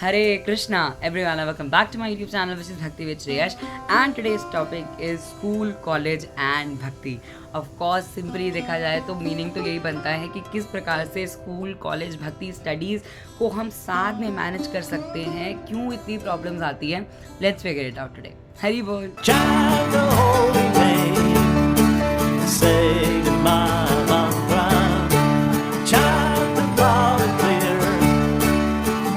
Hare Krishna, everyone, and welcome back to my YouTube channel, which is Bhakti with Shreyash. And today's topic is school, college and Bhakti. Of course, simply देखा जाए तो meaning तो यही बनता है कि किस प्रकार से स्कूल, कॉलेज, भक्ति, स्टडीज़ को हम साथ में मैनेज कर सकते हैं, क्यों इतनी प्रॉब्लम्स आती हैं. Let's figure it out today. Hari Bol. Chant the holy name, say my mantra, chant it loud and clear,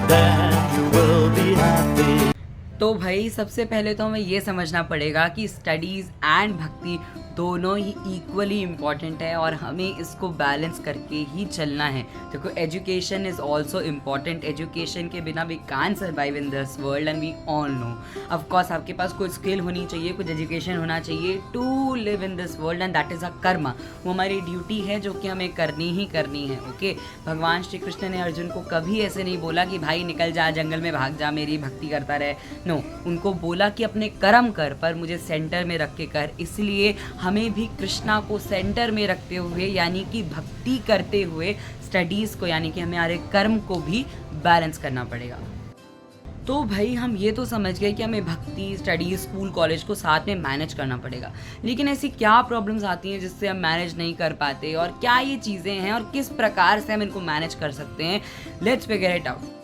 then you will be happy. तो भाई सबसे पहले तो हमें ये समझना पड़ेगा कि स्टडीज़ एंड भक्ति दोनों ही इक्वली इम्पॉर्टेंट है और हमें इसको बैलेंस करके ही चलना है. देखो, education is also important. Education के बिना we can survive in this world and we all know. Of course आपके पास कोई स्किल होनी चाहिए, कुछ एजुकेशन होना चाहिए to live in this world and that is a karma. वो हमारी ड्यूटी है जो कि हमें करनी ही करनी है. ओके, भगवान श्री कृष्ण ने अर्जुन को कभी ऐसे नहीं बोला कि भाई निकल जा, जंगल में भाग जा, मेरी भक्ति करता रहे. नो, उनको बोला कि अपने कर्म कर, पर मुझे सेंटर में रख के कर. इसलिए हमें भी कृष्णा को सेंटर में रखते हुए, यानी कि भक्ति करते हुए, स्टडीज़ को यानी कि हमारे कर्म को भी बैलेंस करना पड़ेगा. तो भाई हम ये तो समझ गए कि हमें भक्ति, स्टडीज़, स्कूल, कॉलेज को साथ में मैनेज करना पड़ेगा. लेकिन ऐसी क्या प्रॉब्लम्स आती हैं जिससे हम मैनेज नहीं कर पाते, और क्या ये चीज़ें हैं और किस प्रकार से हम इनको मैनेज कर सकते हैं. Let's figure it out.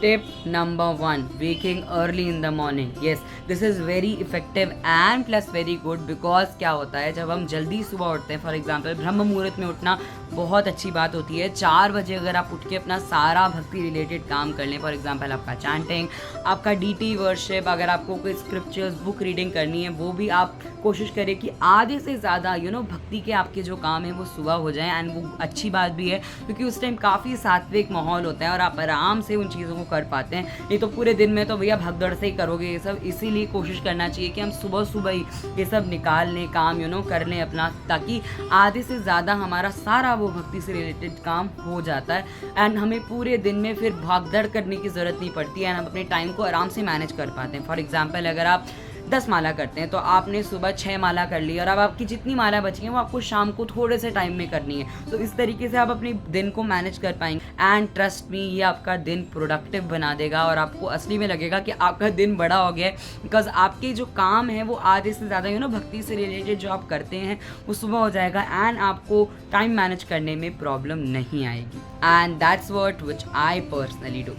Tip number 1, waking early in the morning. Yes, this is very effective and plus very good because क्या होता है जब हम जल्दी सुबह उठते हैं, फॉर एग्जांपल ब्रह्म मुहूर्त में उठना बहुत अच्छी बात होती है. 4 बजे अगर आप उठ के अपना सारा भक्ति रिलेटेड काम कर लें, फॉर एग्जांपल आपका चैंटिंग, आपका डीटी वर्शिप, अगर आपको कोई स्क्रिप्चर्स बुक रीडिंग करनी है वो भी आप कोशिश करें कि आधे से ज़्यादा भक्ति के आपके जो काम है वो सुबह हो जाएं. एंड वो अच्छी बात भी है क्योंकि उस टाइम काफ़ी सात्विक माहौल होता है और आप आराम से उन चीज़ों को कर पाते हैं. नहीं तो पूरे दिन में तो भैया भगदड़ से ही करोगे ये सब. इसीलिए कोशिश करना चाहिए कि हम सुबह सुबह ही ये सब निकाल लें, काम कर लें अपना, ताकि आधे से ज़्यादा हमारा सारा वो भक्ति से रिलेटेड काम हो जाता है. एंड हमें पूरे दिन में फिर भागदड़ करने की ज़रूरत नहीं पड़ती है. हम अपने टाइम को आराम से मैनेज कर पाते हैं. फॉर एग्जाम्पल, अगर आप 10 माला करते हैं तो आपने सुबह 6 माला कर ली और अब आपकी जितनी माला बची हैं वो आपको शाम को थोड़े से टाइम में करनी है. तो इस तरीके से आप अपने दिन को मैनेज कर पाएंगे. एंड ट्रस्ट मी, ये आपका दिन प्रोडक्टिव बना देगा और आपको असली में लगेगा कि आपका दिन बड़ा हो गया है. बिकॉज आपके जो काम है वो आधे से ज़्यादा भक्ति से रिलेटेड जो आप करते हैं वो सुबह हो जाएगा एंड आपको टाइम मैनेज करने में प्रॉब्लम नहीं आएगी. And that's what which I personally do.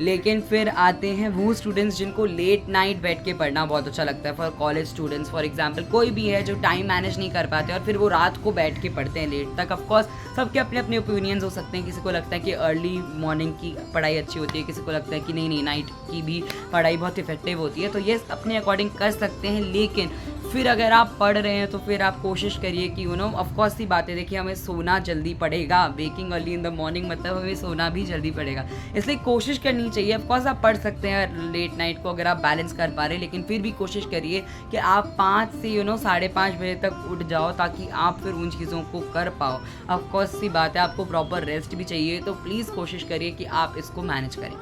लेकिन फिर आते हैं वो स्टूडेंट्स जिनको लेट नाइट बैठ के पढ़ना बहुत अच्छा लगता है. For college students, for example, कोई भी है जो टाइम मैनेज नहीं कर पाते और फिर वो रात को बैठ के पढ़ते हैं लेट तक. ऑफकोर्स सबके अपने अपने ओपिनियंस हो सकते हैं. किसी को लगता है कि अर्ली मॉर्निंग की पढ़ाई अच्छी होती है, किसी को लगता है कि नहीं नाइट की भी पढ़ाई बहुत इफेक्टिव होती है. तो ये अपने अकॉर्डिंग कर सकते हैं. लेकिन फिर अगर आप पढ़ रहे हैं तो फिर आप कोशिश करिए कि ऑफकोर्स सी बात है, देखिए हमें सोना जल्दी पड़ेगा. Waking early in the morning मतलब हमें सोना भी जल्दी पड़ेगा. इसलिए कोशिश करनी चाहिए. ऑफकोर्स आप पढ़ सकते हैं लेट नाइट को अगर आप बैलेंस कर पा रहे हैं, लेकिन फिर भी कोशिश करिए कि आप 5 से 5:30 बजे तक उठ जाओ ताकि आप फिर उन चीज़ों को कर पाओ. ऑफकोर्स सी बात है, आपको प्रॉपर रेस्ट भी चाहिए. तो प्लीज़ कोशिश करिए कि आप इसको मैनेज करें.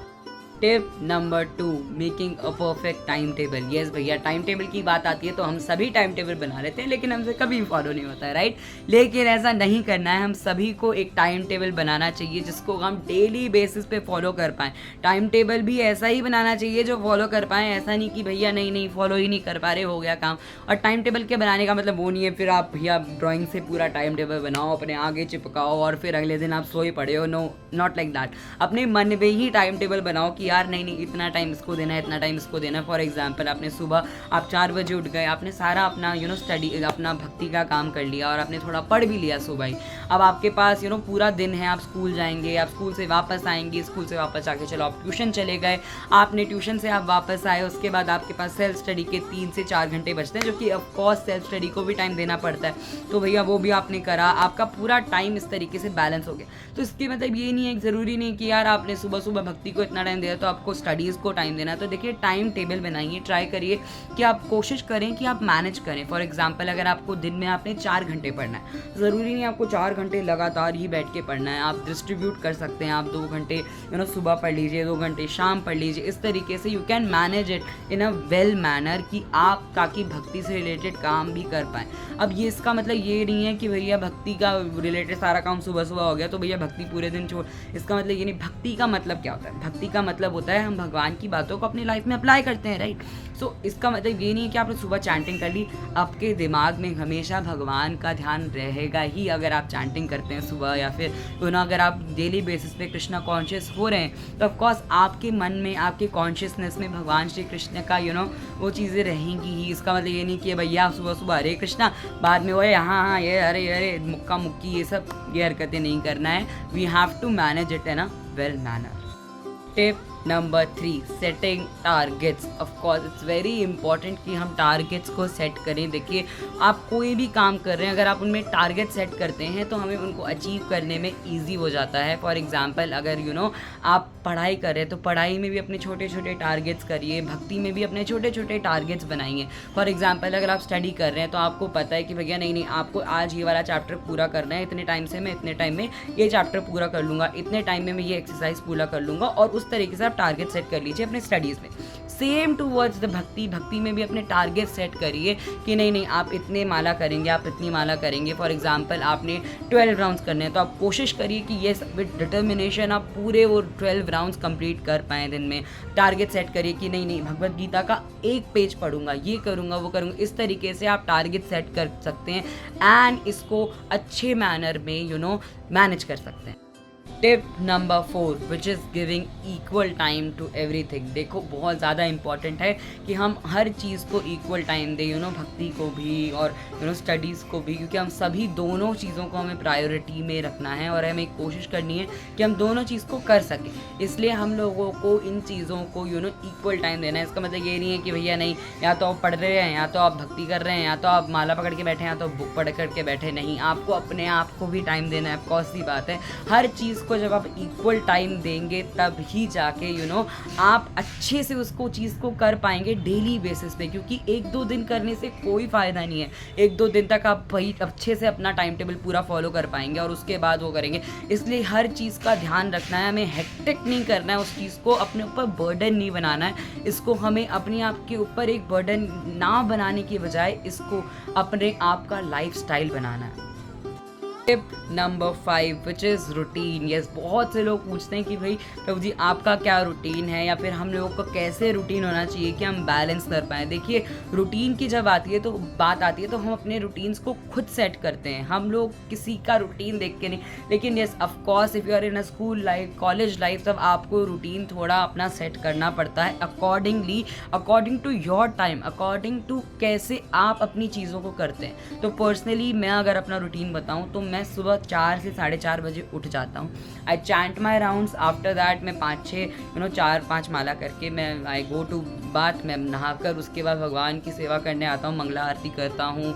Tip number 2, making a perfect time table. Yes भैया, टाइम टेबल की बात आती है तो हम सभी टाइम टेबल बना लेते हैं लेकिन हमसे कभी फॉलो नहीं होता है, राइट. लेकिन ऐसा नहीं करना है. हम सभी को एक टाइम टेबल बनाना चाहिए जिसको हम डेली बेसिस पे फॉलो कर पाएँ. टाइम टेबल भी ऐसा ही बनाना चाहिए जो फॉलो कर पाएँ. ऐसा नहीं कि भैया नहीं फॉलो ही नहीं कर पा रहे, हो गया काम. और टाइम टेबल के बनाने का मतलब वो नहीं है फिर आप भैया ड्राइंग से पूरा टाइम टेबल बनाओ, अपने आगे चिपकाओ और फिर अगले दिन आप सो ही पड़े हो. No, not like that. अपने मन में ही टाइम टेबल बनाओ कि यार नहीं इतना टाइम इसको देना है, इतना टाइम इसको देना है. फॉर एग्जांपल, आपने सुबह आप 4 बजे उठ गए, आपने सारा अपना स्टडी, अपना भक्ति का काम कर लिया और आपने थोड़ा पढ़ भी लिया सुबह ही. अब आपके पास पूरा दिन है. आप स्कूल जाएंगे, आप स्कूल से वापस आएंगे, स्कूल से वापस आके चलो आप ट्यूशन चले गए, आपने ट्यूशन से आप वापस आए, उसके बाद आपके पास सेल्फ स्टडी के 3 से 4 घंटे बचते हैं, जो कि ऑफकोर्स सेल्फ स्टडी को भी टाइम देना पड़ता है. तो भैया वो भी आपने करा, आपका पूरा टाइम इस तरीके से बैलेंस हो गया. तो इसके मतलब ये नहीं है, ज़रूरी नहीं कि यार आपने सुबह सुबह भक्ति को इतना टाइम दिया तो आपको स्टडीज़ को टाइम देना. तो देखिए, टाइम टेबल बनाइए, ट्राई करिए कि आप कोशिश करें कि आप मैनेज करें. फॉर एग्जांपल, अगर आपको दिन में आपने 4 घंटे पढ़ना है, ज़रूरी नहीं आपको 4 घंटे लगातार ही बैठ के पढ़ना है। आप डिस्ट्रीब्यूट कर सकते हैं, आप 2 घंटे सुबह पढ़ लीजिए, 2 घंटे शाम पढ़ लीजिए। इस तरीके से you can manage it in a well manner कि आप ताकि भक्ति से रिलेटेड काम भी कर पाएँ। अब ये इसका मतलब ये नहीं है कि भैया भक्ति का रिलेटेड सारा काम सुबह सुबह हो गया तो भैया भक्ति पूरे दिन छोड़, इसका मतलब ये नहीं। भक्ति का मतलब क्या होता है? भक्ति का मतलब होता है हम भगवान की बातों को अपनी लाइफ में अप्लाई करते हैं, राइट। सो इसका मतलब ये नहीं है कि आपने सुबह चैंटिंग कर ली, आपके दिमाग में हमेशा भगवान का ध्यान रहेगा ही अगर आप चैंटिंग करते हैं सुबह, या फिर अगर आप डेली बेसिस पे कृष्णा कॉन्शियस हो रहे हैं तो ऑफकोर्स आपके मन में, आपके कॉन्शियसनेस में भगवान श्री कृष्ण का वो चीज़ें रहेंगी ही। इसका मतलब ये नहीं कि भैया सुबह सुबह हरे कृष्णा, बाद में वो हाँ ये अरे अरे मुक्का मुक्की, ये सब ये हरकतें नहीं करना है। We have to manage it in a well manner. Tip number 3, setting targets. Of course it's very important कि हम टारगेट्स को सेट करें। देखिए आप कोई भी काम कर रहे हैं, अगर आप उनमें टारगेट सेट करते हैं तो हमें उनको अचीव करने में ईजी हो जाता है। फॉर एग्जांपल अगर आप पढ़ाई कर रहे हैं तो पढ़ाई में भी अपने छोटे छोटे टारगेट्स करिए, भक्ति में भी अपने छोटे छोटे टारगेट्स बनाइए। फॉर एग्जांपल अगर आप स्टडी कर रहे हैं तो आपको पता है कि भैया नहीं आपको आज ये वाला चैप्टर पूरा करना है, इतने टाइम से मैं इतने टाइम में ये चैप्टर पूरा कर लूँगा, इतने टाइम में मैं ये एक्सरसाइज पूरा कर लूँगा, और उस तरीके से आप टारगेट सेट कर लीजिए अपने स्टडीज़ में। सेम टूवर्ड्स द भक्ति में भी अपने टारगेट सेट करिए कि नहीं आप इतने माला करेंगे, आप इतनी माला करेंगे। फॉर एग्जांपल आपने 12 राउंड्स करने हैं तो आप कोशिश करिए कि ये विद डिटर्मिनेशन आप पूरे वो 12 राउंड्स कंप्लीट कर पाएँ दिन में। टारगेट सेट करिए कि नहीं भगवत गीता का 1 पेज पढ़ूंगा, ये करूँगा वो करूँगा। इस तरीके से आप टारगेट सेट कर सकते हैं एंड इसको अच्छे मैनर में मैनेज कर सकते हैं। Tip number 4 which is giving equal time to everything. देखो बहुत ज़्यादा इंपॉर्टेंट है कि हम हर चीज़ को इक्वल टाइम दें, भक्ति को भी और स्टडीज़ को भी, क्योंकि हम सभी दोनों चीज़ों को हमें प्रायोरिटी में रखना है और हमें कोशिश करनी है कि हम दोनों चीज़ को कर सकें। इसलिए हम लोगों को इन चीज़ों को इक्वल टाइम देना है। इसका मतलब ये नहीं है कि भैया नहीं या तो आप पढ़ रहे हैं, या तो आप भक्ति कर रहे हैं, या तो आप माला पकड़ के बैठे हैं, या तो बुक पढ़ करके बैठे। नहीं, आपको अपने आप को भी टाइम देना है। ऑफकोर्स सी बात है, हर चीज़ को जब आप इक्वल टाइम देंगे तब ही जाके आप अच्छे से उसको चीज़ को कर पाएंगे डेली बेसिस पे, क्योंकि 1-2 दिन करने से कोई फ़ायदा नहीं है। 1-2 दिन तक आप वही अच्छे से अपना टाइम टेबल पूरा फॉलो कर पाएंगे और उसके बाद वो करेंगे। इसलिए हर चीज़ का ध्यान रखना है, हमें हेक्टिक नहीं करना है, उस चीज़ को अपने ऊपर बर्डन नहीं बनाना है। इसको हमें अपने आप के ऊपर एक बर्डन ना बनाने की बजाय इसको अपने आप का लाइफस्टाइल बनाना है। Tip number 5 which is routine. Yes, बहुत से लोग पूछते हैं कि भाई प्रभु जी आपका क्या रूटीन है, या फिर हम लोगों को कैसे रूटीन होना चाहिए कि हम बैलेंस कर पाएँ। देखिए रूटीन की जब बात आती है तो हम अपने रूटीन्स को खुद सेट करते हैं, हम लोग किसी का रूटीन देख के नहीं। लेकिन yes of course if you are in a school life, college life, तब आपको रूटीन थोड़ा अपना सेट करना पड़ता है accordingly, according to your time, according to कैसे आप अपनी चीज़ों को करते हैं। तो पर्सनली मैं अगर अपना रूटीन बताऊँ तो मैं सुबह 4 से 4:30 बजे उठ जाता हूँ। I chant my rounds, after that मैं 5-6 4-5 माला करके मैं आई गो टू बाथ, मैं नहाकर उसके बाद भगवान की सेवा करने आता हूँ, मंगला आरती करता हूँ,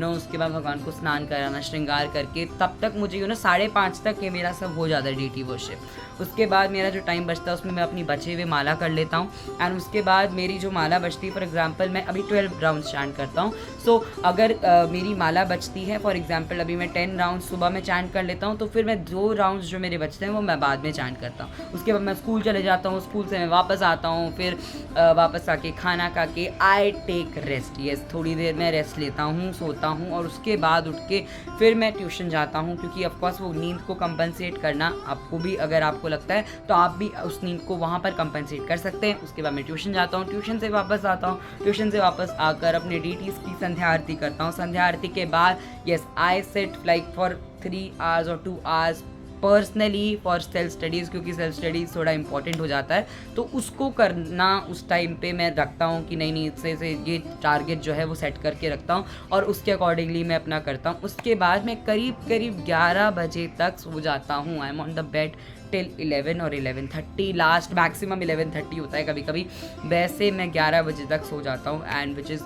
उसके बाद भगवान को स्नान कराना, श्रृंगार करके तब तक मुझे 5:30 तक ये मेरा सब हो जाता है डीटी वर्शिप। उसके बाद मेरा जो टाइम बचता है उसमें मैं अपनी बचे हुए माला कर लेता हूँ एंड उसके बाद मेरी जो माला बचती है, फॉर एग्जांपल मैं अभी 12 राउंड्स चैंट करता हूँ। सो अगर मेरी माला बचती है, फॉर एग्जांपल अभी मैं 10 राउंड्स सुबह में चैंट कर लेता हूँ, तो फिर मैं 2 राउंड्स जो मेरे बचते हैं वो मैं बाद में चैंट करता हूँ। उसके बाद मैं स्कूल चले जाता हूँ, स्कूल से मैं वापस आता हूँ, फिर वापस आके खाना खा के आई टेक रेस्ट। यस, थोड़ी देर मैं रेस्ट लेता हूँ, सोता हूँ और उसके बाद उठ के फिर मैं ट्यूशन जाता हूँ, क्योंकि ऑफकोर्स वो नींद को कंपनसेट करना आपको भी, अगर आपको लगता है तो आप भी उस नींद को वहाँ पर कंपनसेट कर सकते हैं। उसके बाद मैं ट्यूशन जाता हूँ, ट्यूशन से वापस आता हूँ, ट्यूशन से वापस आकर अपने डीटीज़ की संध्या आरती करता हूँ। संध्या आरती के बाद yes I sit like for 3 hours और 2 hours personally for self studies, क्योंकि सेल्फ स्टडीज़ थोड़ा इंपॉर्टेंट हो जाता है, तो उसको करना उस टाइम पे मैं रखता हूँ कि नहीं इससे ये टारगेट जो है वो सेट करके रखता हूँ और उसके अकॉर्डिंगली मैं अपना करता हूँ। उसके बाद मैं करीब 11 बजे तक सो जाता हूँ। I am on the bed till 11 और 11:30, लास्ट मैक्सिमम 11:30 होता है कभी कभी। वैसे मैं 11 बजे तक सो जाता हूँ एंड विच इज़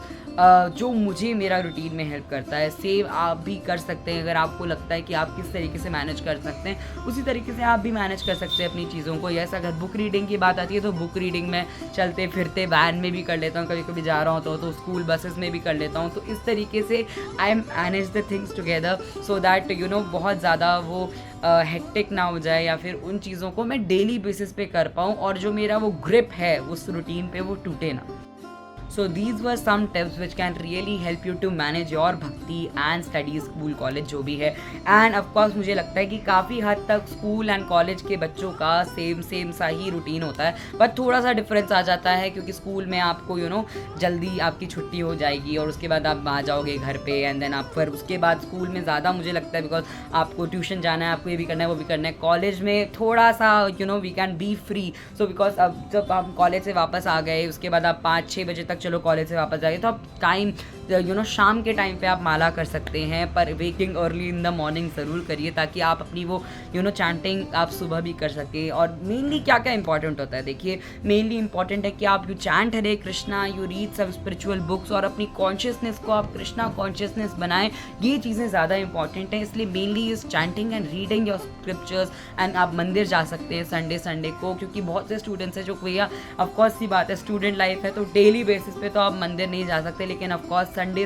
जो मुझे मेरा रूटीन में हेल्प करता है। सेव आप भी कर सकते हैं, अगर आपको लगता है कि आप किस तरीके से मैनेज कर सकते हैं उसी तरीके से आप भी मैनेज कर सकते हैं अपनी चीज़ों को। यस, अगर बुक रीडिंग की बात आती है तो बुक रीडिंग में चलते फिरते वैन में भी कर लेता हूँ, कभी कभी जा रहा होता हूँ तो स्कूल बसेस में भी कर लेता हूँ। तो इस तरीके से I manage the things together so that बहुत ज़्यादा वो हेक्टिक ना हो जाए या फिर उन चीज़ों को मैं डेली बेसिस पे कर पाऊँ और जो मेरा वो ग्रिप है उस रूटीन पे वो टूटे ना। So these were some tips which can really help you to manage your भक्ति and studies स्कूल कॉलेज जो भी है। एंड ऑफ कोर्स मुझे लगता है कि काफ़ी हद तक स्कूल एंड कॉलेज के बच्चों का सेम सा ही रूटीन होता है, बट थोड़ा सा डिफरेंस आ जाता है क्योंकि स्कूल में आपको जल्दी आपकी छुट्टी हो जाएगी और उसके बाद आप आ जाओगे घर पे एंड देन आप फिर उसके बाद स्कूल में ज़्यादा मुझे लगता है बिकॉज आपको ट्यूशन जाना है, आपको ये भी करना है वो भी करना है। कॉलेज में थोड़ा सा we can be free, so because अब जब आप कॉलेज से वापस आ गए उसके बाद आप 5-6 बजे तक चलो कॉलेज से वापस जाइए तो आप टाइम शाम के टाइम पे आप माला कर सकते हैं, पर waking early in the morning ज़रूर करिए ताकि आप अपनी वो चैंटिंग आप सुबह भी कर सकें। और मेनली क्या क्या इंपॉर्टेंट होता है, देखिए मेनली इंपॉर्टेंट है कि आप you chant Hare Krishna, you read सब स्पिरिचुअल बुक्स और अपनी कॉन्शियसनेस को आप कृष्णा कॉन्शियसनेस बनाएं। ये चीज़ें ज़्यादा इंपॉर्टेंट हैं, इसलिए mainly is chanting and reading your scriptures. And आप मंदिर जा सकते हैं संडे को, क्योंकि बहुत से स्टूडेंट्स हैं जो भैया ऑफकोर्स सी बात है स्टूडेंट लाइफ है तो डेली बेसिस पे तो आप मंदिर नहीं जा सकते, लेकिन ऑफकोर्स संडे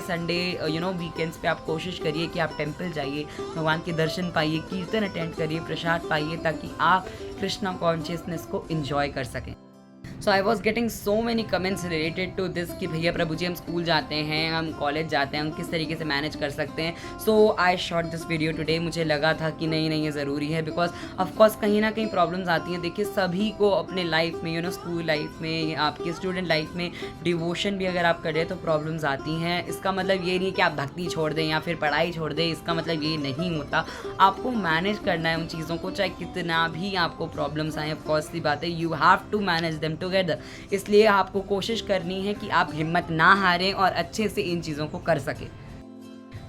वीकेंड्स पे आप कोशिश करिए कि आप टेंपल जाइए, भगवान के दर्शन पाइए, कीर्तन अटेंड करिए, प्रसाद पाइए ताकि आप कृष्णा कॉन्शियसनेस को एंजॉय कर सकें। So I was getting so many comments related to this कि भैया प्रभु जी हम स्कूल जाते हैं, हम कॉलेज जाते हैं, हम किस तरीके से मैनेज कर सकते हैं। So I shot this video today. मुझे लगा था कि नहीं ये ज़रूरी है बिकॉज ऑफकोर्स कहीं ना कहीं प्रॉब्लम्स आती हैं। देखिए सभी को अपने लाइफ में स्कूल लाइफ में आपके स्टूडेंट लाइफ में डिवोशन भी अगर आप करें तो प्रॉब्लम्स आती हैं। इसका मतलब ये नहीं कि आप भक्ति छोड़ दें या फिर पढ़ाई छोड़ दें, इसका मतलब ये नहीं होता। आपको मैनेज करना है उन चीज़ों को, चाहे कितना भी आपको प्रॉब्लम्स आए। ऑफकोर्स की बात है you have to manage them together. इसलिए आपको कोशिश करनी है कि आप हिम्मत ना हारें और अच्छे से इन चीज़ों को कर सकें।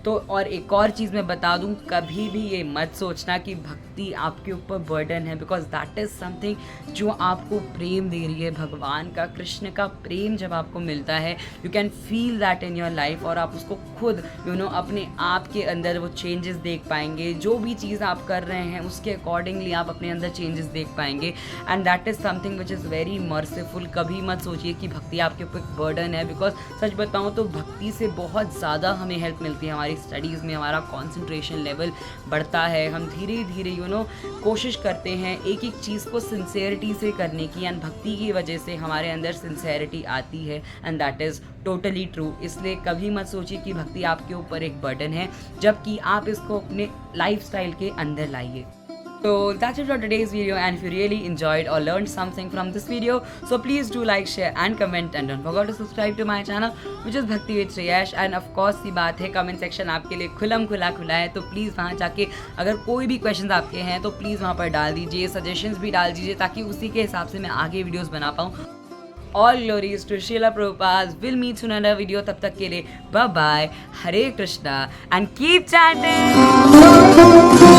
तो और एक और चीज़ मैं बता दूं, कभी भी ये मत सोचना कि भक्ति आपके ऊपर बर्डन है, बिकॉज दैट इज़ समथिंग जो आपको प्रेम दे रही है। भगवान का, कृष्ण का प्रेम जब आपको मिलता है you can feel that in your life और आप उसको खुद अपने आप के अंदर वो चेंजेस देख पाएंगे। जो भी चीज़ आप कर रहे हैं उसके अकॉर्डिंगली आप अपने अंदर चेंजेस देख पाएंगे and that is something which is very merciful. कभी मत सोचिए कि भक्ति आपके ऊपर एक बर्डन है, बिकॉज सच बताऊँ तो भक्ति से बहुत ज़्यादा हमें हेल्प मिलती है। हमारी स्टडीज़ में हमारा कंसंट्रेशन लेवल बढ़ता है, हम धीरे धीरे कोशिश करते हैं एक एक चीज़ को सिंसेरिटी से करने की एंड भक्ति की वजह से हमारे अंदर सिंसेरिटी आती है and that is totally true. इसलिए कभी मत सोचिए कि भक्ति आपके ऊपर एक बर्डन है, जबकि आप इसको अपने लाइफस्टाइल के अंदर लाइए। So that's it for today's video, and if you really enjoyed or learned something from this video, so please do like, share and comment, and don't forget to subscribe to my channel which is Bhakti with Shreyash। and of course सी बात है comment section आपके लिए खुला है, तो please वहाँ जाके अगर कोई भी questions आपके हैं तो प्लीज़ वहाँ पर डाल दीजिए, suggestions भी डाल दीजिए ताकि उसी के हिसाब से मैं आगे videos बना पाऊँ। All glories to Srila Prabhupada। We'll meet soon in another video। तब तक के लिए bye bye, Hare Krishna and keep chanting।